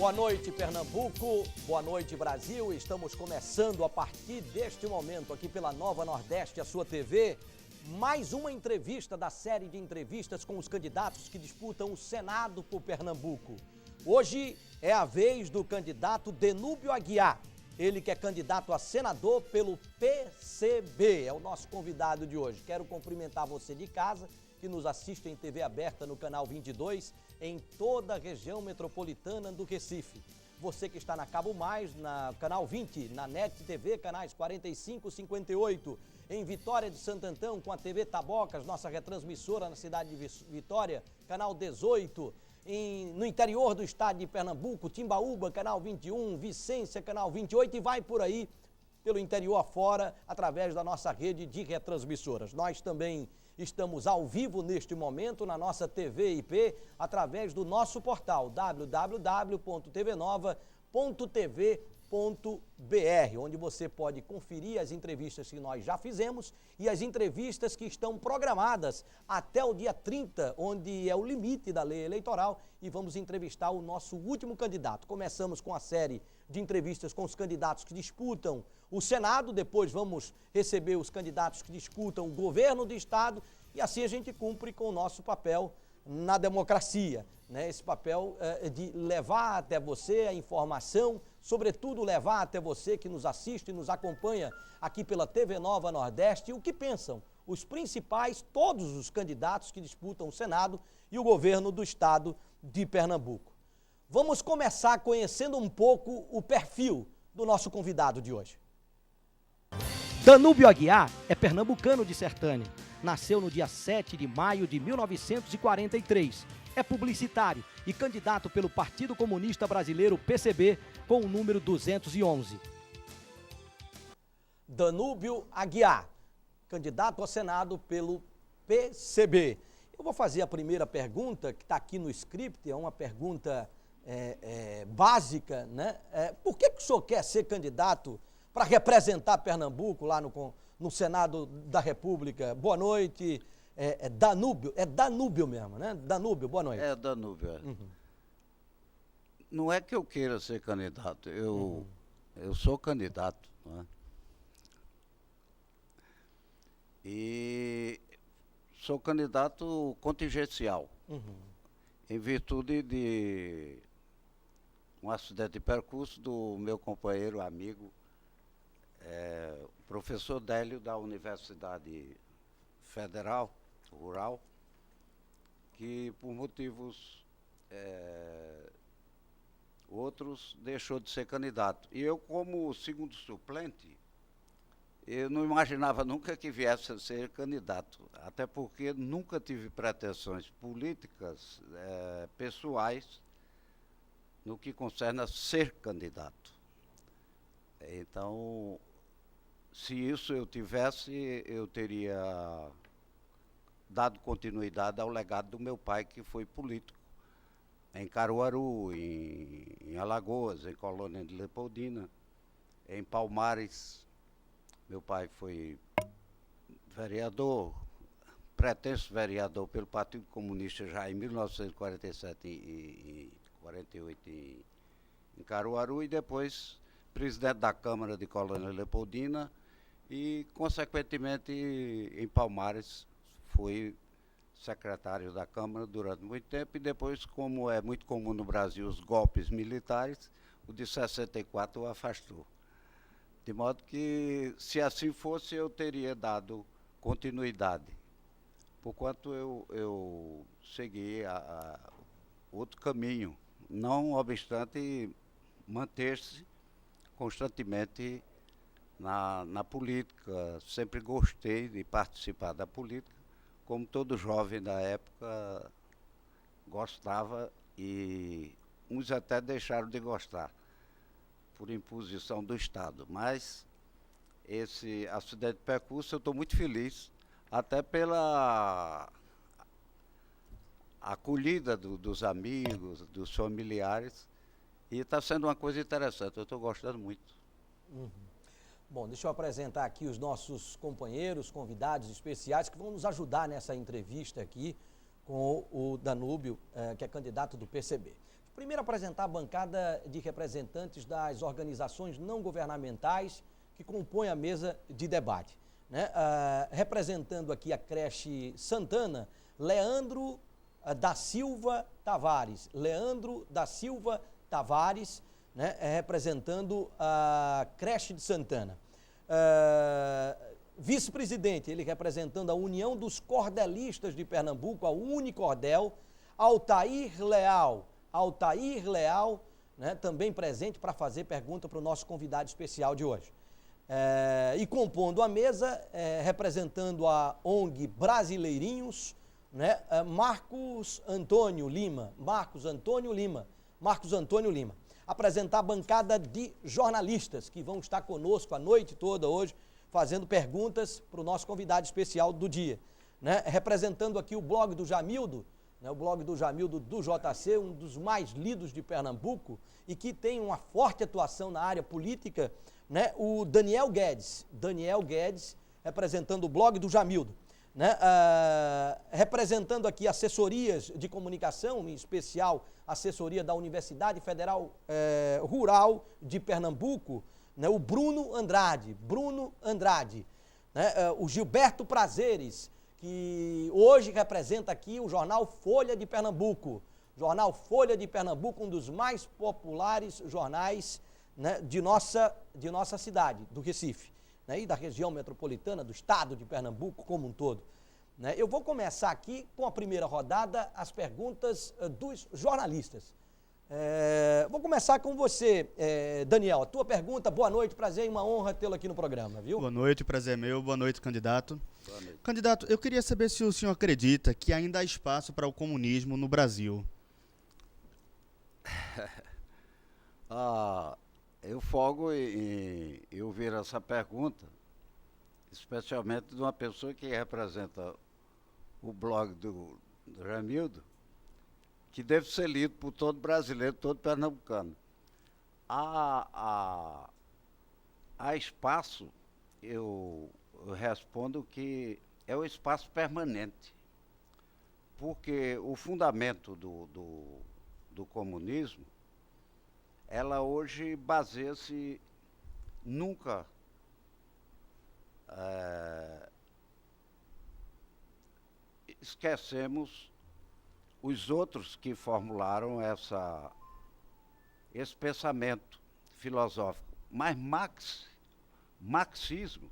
Boa noite, Pernambuco. Boa noite, Brasil. Estamos começando a partir deste momento aqui pela Nova Nordeste, a sua TV, mais uma entrevista da série de entrevistas com os candidatos que disputam o Senado por Pernambuco. Hoje é a vez do candidato Danúbio Aguiar, ele que é candidato a senador pelo PCB, é o nosso convidado de hoje. Quero cumprimentar você de casa, que nos assiste em TV aberta no canal 22, em toda a região metropolitana do Recife. Você que está na Cabo Mais, na canal 20, na NET TV, canais 45 e 58, em Vitória de Santo Antão, com a TV Tabocas, nossa retransmissora na cidade de Vitória, canal 18, no interior do estado de Pernambuco, Timbaúba, canal 21, Vicência, canal 28, e vai por aí, pelo interior afora, através da nossa rede de retransmissoras. Nós também estamos ao vivo neste momento na nossa TV IP, através do nosso portal www.tvnova.tv.br, onde você pode conferir as entrevistas que nós já fizemos e as entrevistas que estão programadas até o dia 30, onde é o limite da lei eleitoral, e vamos entrevistar o nosso último candidato. Começamos com a série de entrevistas com os candidatos que disputam o Senado, depois vamos receber os candidatos que disputam o governo do estado, e assim a gente cumpre com o nosso papel na democracia, né? Esse papel de levar até você a informação, sobretudo levar até você que nos assiste e nos acompanha aqui pela TV Nova Nordeste o que pensam os principais, todos os candidatos que disputam o Senado e o governo do estado de Pernambuco. Vamos começar conhecendo um pouco o perfil do nosso convidado de hoje. Danúbio Aguiar é pernambucano de Sertânia. Nasceu no dia 7 de maio de 1943. É publicitário e candidato pelo Partido Comunista Brasileiro, PCB, com o número 211. Danúbio Aguiar, candidato ao Senado pelo PCB. Eu vou fazer a primeira pergunta, que está aqui no script, é uma pergunta básica, né? Por que o senhor quer ser candidato para representar Pernambuco lá no Senado da República? Boa noite, Danúbio, é Danúbio mesmo, né? Danúbio, boa noite. É, Danúbio. Uhum. Não é que eu queira ser candidato, eu sou candidato, né? E sou candidato contingencial, em virtude de um acidente de percurso do meu companheiro, amigo, o professor Délio, da Universidade Federal Rural, que por motivos outros deixou de ser candidato. E eu, como segundo suplente, eu não imaginava nunca que viesse a ser candidato, até porque nunca tive pretensões políticas, pessoais, no que concerne a ser candidato. Então, se isso eu tivesse, eu teria dado continuidade ao legado do meu pai, que foi político, em Caruaru, em Alagoas, em Colônia de Leopoldina, em Palmares. Meu pai foi vereador, pretenso vereador pelo Partido Comunista já em 1947 e 48 em Caruaru, e depois presidente da Câmara de Colônia Leopoldina e, consequentemente, em Palmares, foi secretário da Câmara durante muito tempo, e depois, como é muito comum no Brasil os golpes militares, o de 64 o afastou. De modo que, se assim fosse, eu teria dado continuidade, porquanto eu segui outro caminho, não obstante manter-se constantemente na política. Sempre gostei de participar da política, como todo jovem da época gostava, e uns até deixaram de gostar por imposição do Estado. Mas esse acidente de percurso eu estou muito feliz, até pela acolhida dos amigos, dos familiares, e está sendo uma coisa interessante, eu estou gostando muito. Bom, deixa eu apresentar aqui os nossos companheiros, convidados especiais que vão nos ajudar nessa entrevista aqui com o Danúbio, que é candidato do PCB. Primeiro apresentar a bancada de representantes das organizações não governamentais que compõem a mesa de debate, né? Representando aqui a creche Santana, Leandro da Silva Tavares. Leandro da Silva Tavares, né? Representando a creche de Santana. Vice-presidente, ele representando a União dos Cordelistas de Pernambuco, a Unicordel, Altair Leal, né, também presente para fazer pergunta para o nosso convidado especial de hoje. E compondo a mesa, representando a ONG Brasileirinhos, né, Marcos Antônio Lima. Apresentar a bancada de jornalistas que vão estar conosco a noite toda hoje, fazendo perguntas para o nosso convidado especial do dia, né? Representando aqui o blog do Jamildo, né? O blog do Jamildo do JC, um dos mais lidos de Pernambuco e que tem uma forte atuação na área política, né? O Daniel Guedes, representando o blog do Jamildo, né? Representando aqui assessorias de comunicação, em especial a assessoria da Universidade Federal Rural de Pernambuco, né? O Bruno Andrade, né? O Gilberto Prazeres, que hoje representa aqui o jornal Folha de Pernambuco. Jornal Folha de Pernambuco, um dos mais populares jornais, né, de nossa cidade, do Recife, né, e da região metropolitana, do estado de Pernambuco como um todo, né? Eu vou começar aqui com a primeira rodada, as perguntas dos jornalistas. Vou começar com você, Daniel. A tua pergunta, boa noite, prazer e uma honra tê-lo aqui no programa, viu? Boa noite, prazer é meu, boa noite, candidato. Boa noite. Candidato, eu queria saber se o senhor acredita que ainda há espaço para o comunismo no Brasil. Eu folgo em ouvir essa pergunta, especialmente de uma pessoa que representa o blog do Jamildo, que deve ser lido por todo brasileiro, todo pernambucano. Há espaço, eu respondo que é o espaço permanente, porque o fundamento do comunismo, ela hoje baseia-se nunca esquecemos os outros que formularam esse pensamento filosófico. Mas marxismo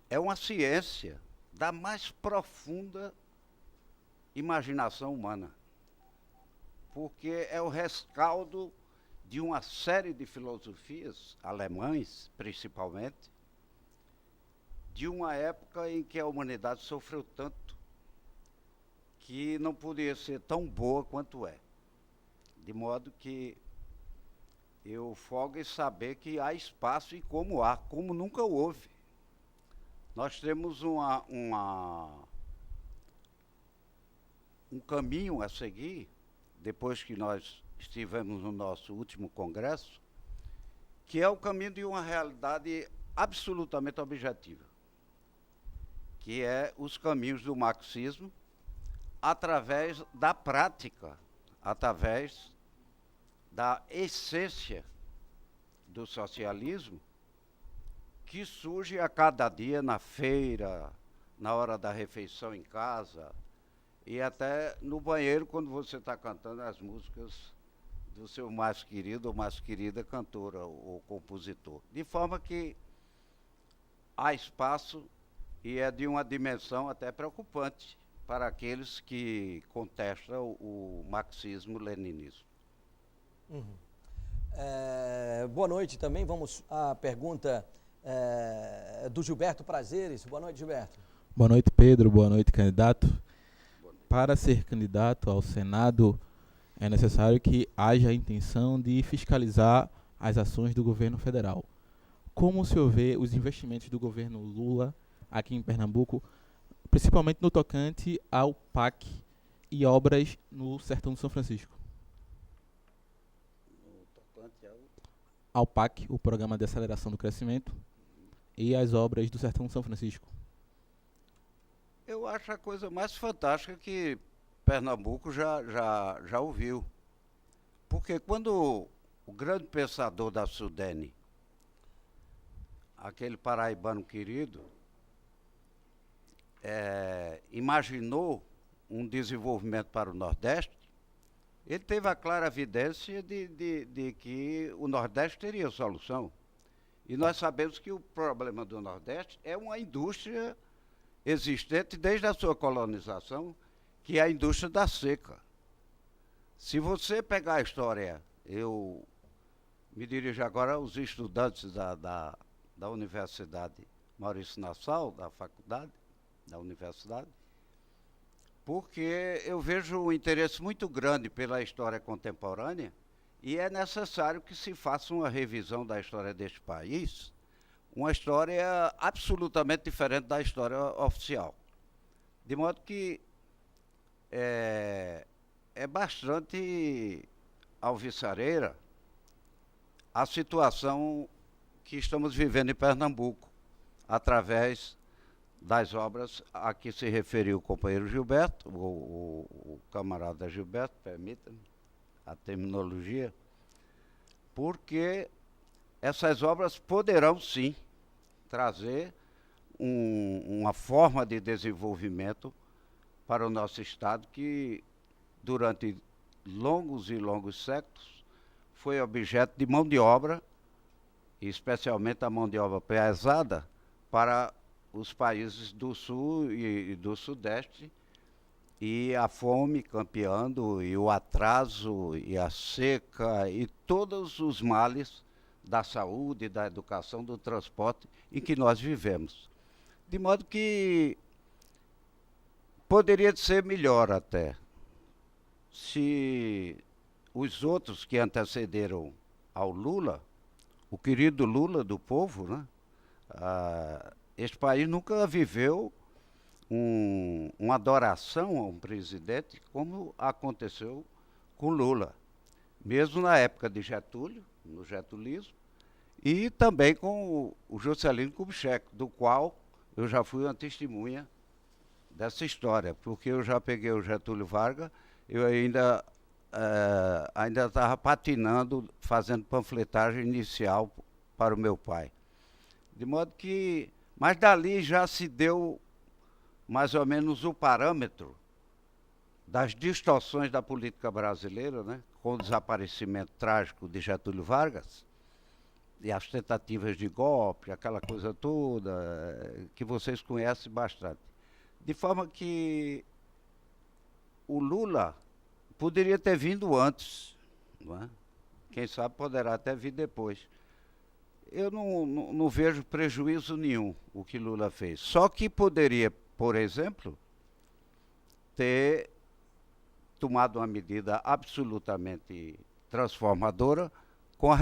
é uma ciência da mais profunda imaginação humana, porque é o rescaldo de uma série de filosofias, alemães principalmente, de uma época em que a humanidade sofreu tanto que não podia ser tão boa quanto é. De modo que eu folgo em saber que há espaço e como nunca houve. Nós temos um caminho a seguir, depois que nós estivemos no nosso último congresso, que é o caminho de uma realidade absolutamente objetiva, que é os caminhos do marxismo, através da prática, através da essência do socialismo, que surge a cada dia na feira, na hora da refeição em casa, e até no banheiro quando você está cantando as músicas do seu mais querido ou mais querida cantora ou compositor. De forma que há espaço e é de uma dimensão até preocupante para aqueles que contestam o marxismo-leninismo. Uhum. Boa noite também, vamos à pergunta do Gilberto Prazeres. Boa noite, Gilberto. Boa noite, Pedro. Boa noite, candidato. Para ser candidato ao Senado, é necessário que haja a intenção de fiscalizar as ações do governo federal. Como o senhor vê os investimentos do governo Lula aqui em Pernambuco, principalmente no tocante ao PAC e obras no Sertão do São Francisco? Ao PAC, o Programa de Aceleração do Crescimento, e as obras do Sertão do São Francisco. Eu acho a coisa mais fantástica que Pernambuco já ouviu. Porque quando o grande pensador da Sudene, aquele paraibano querido, imaginou um desenvolvimento para o Nordeste, ele teve a clara evidência de que o Nordeste teria solução. E nós sabemos que o problema do Nordeste é uma indústria existente desde a sua colonização, que é a indústria da seca. Se você pegar a história, eu me dirijo agora aos estudantes da Universidade Maurício Nassau, da faculdade, da universidade, porque eu vejo um interesse muito grande pela história contemporânea e é necessário que se faça uma revisão da história deste país, uma história absolutamente diferente da história oficial. De modo que é bastante alvissareira a situação que estamos vivendo em Pernambuco, através das obras a que se referiu o companheiro Gilberto, o camarada Gilberto, permita-me a terminologia, porque essas obras poderão sim trazer uma forma de desenvolvimento para o nosso Estado que, durante longos e longos séculos, foi objeto de mão de obra, e especialmente a mão de obra pesada, para os países do Sul e do Sudeste, e a fome campeando, e o atraso, e a seca, e todos os males da saúde, da educação, do transporte em que nós vivemos. De modo que poderia ser melhor até, se os outros que antecederam ao Lula, o querido Lula do povo, né? Este país nunca viveu uma adoração a um presidente como aconteceu com Lula, mesmo na época de Getúlio, no getulismo, e também com o Juscelino Kubitschek, do qual eu já fui uma testemunha dessa história, porque eu já peguei o Getúlio Vargas, eu ainda estava patinando, fazendo panfletagem inicial para o meu pai. De modo que, mas dali já se deu mais ou menos o parâmetro das distorções da política brasileira, né, com o desaparecimento trágico de Getúlio Vargas e as tentativas de golpe, aquela coisa toda que vocês conhecem bastante. De forma que o Lula poderia ter vindo antes, não é? Quem sabe poderá até vir depois. Eu não vejo prejuízo nenhum o que Lula fez. Só que poderia, por exemplo, ter tomado uma medida absolutamente transformadora com a